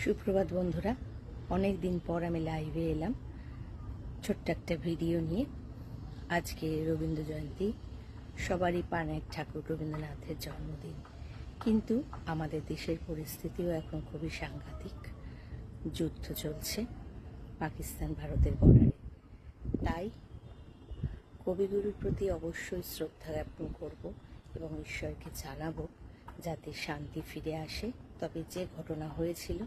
সুপ্রভাত বন্ধুরা, অনেক দিন পর আমি লাইভে এলাম ছোট্ট একটা ভিডিও নিয়ে। আজকে রবীন্দ্র জয়ন্তী, সবারই প্রাণের ঠাকুর রবীন্দ্রনাথের জন্মদিন। কিন্তু আমাদের দেশের পরিস্থিতিও এখন খুবই সাংঘাতিক। যুদ্ধ চলছে পাকিস্তান ভারতের বর্ডারে। তাই কবিগুরুর প্রতি অবশ্যই শ্রদ্ধা জ্ঞাপন করব এবং ঈশ্বরকে জানাবো যাতে শান্তি ফিরে আসে। তবে যে ঘটনা হয়েছিল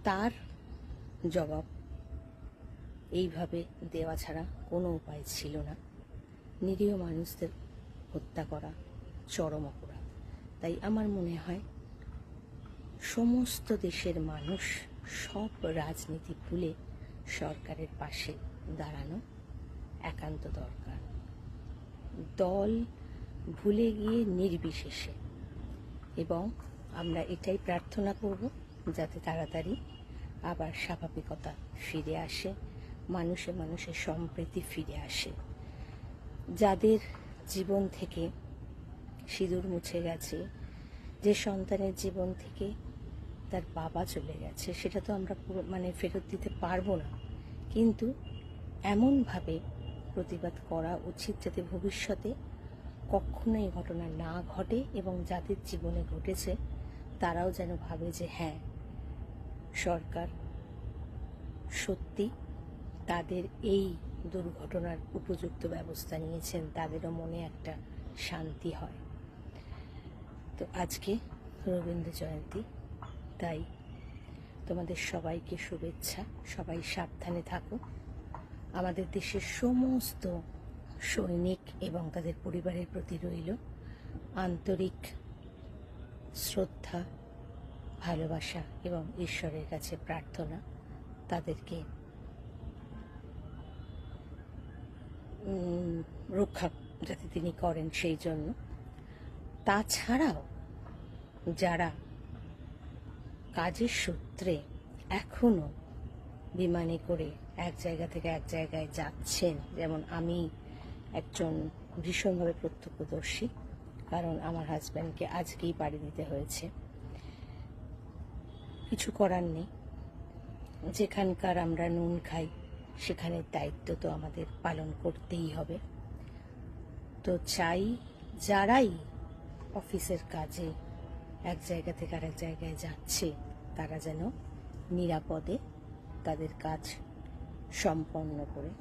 তার জবাব এইভাবে দেওয়া ছাড়া কোনো উপায় ছিল না। নিরীহ মানুষদের হত্যা করা চরম অপরাধ। তাই আমার মনে হয় সমস্ত দেশের মানুষ সব রাজনীতি ভুলে সরকারের পাশে দাঁড়ানো একান্ত দরকার। দল ভুলে গিয়ে নির্বিশেষে, এবং আমরা এটাই প্রার্থনা করব যাতে তাড়াতাড়ি আবার স্বাভাবিকতা ফিরে আসে, মানুষে মানুষে সম্প্রীতি ফিরে আসে। যাদের জীবন থেকে সিঁদুর মুছে গেছে, যে সন্তানের জীবন থেকে তার বাবা চলে গেছে, সেটা তো আমরা ফেরত দিতে পারবো না, কিন্তু এমনভাবে প্রতিবাদ করা উচিত যাতে ভবিষ্যতে কখনো এই ঘটনা না ঘটে, এবং যাদের জীবনে ঘটেছে তারাও যেন ভাবে যে হ্যাঁ, সরকার সত্যি তাদের এই দুর্ঘটনার উপযুক্ত ব্যবস্থা নিয়েছেন, তাদেরও মনে একটা শান্তি হয়। তো আজকে রবীন্দ্র জয়ন্তী, তাই তোমাদের সবাইকে শুভেচ্ছা। সবাই সাবধানে থাকো। আমাদের দেশের সমস্ত সৈনিক এবং তাদের পরিবারের প্রতি রইল আন্তরিক শ্রদ্ধা, ভালোবাসা এবং ঈশ্বরের কাছে প্রার্থনা তাদেরকে রক্ষা যাতে তিনি করেন সেই জন্য। তাছাড়াও যারা কাজের সূত্রে এখনো বিমানে করে এক জায়গা থেকে এক জায়গায় যাচ্ছেন, যেমন আমি একজন ভীষণভাবে প্রত্যক্ষদর্শী, কারণ আমার হাজব্যান্ডকে আজকেই পাড়ি দিতে হয়েছে। কিছু করার নেই, যেখানকার আমরা নুন খাই সেখানের দায়িত্ব তো আমাদের পালন করতেই হবে। তো চাই যারাই অফিসের কাজে এক জায়গা থেকে আরেক জায়গায় যাচ্ছে তারা যেন নিরাপদে তাদের কাজ সম্পন্ন করে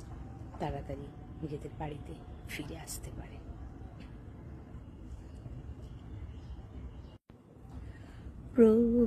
তাড়াতাড়ি নিজেদের বাড়িতে ফিরে আসতে পারে। প্রভু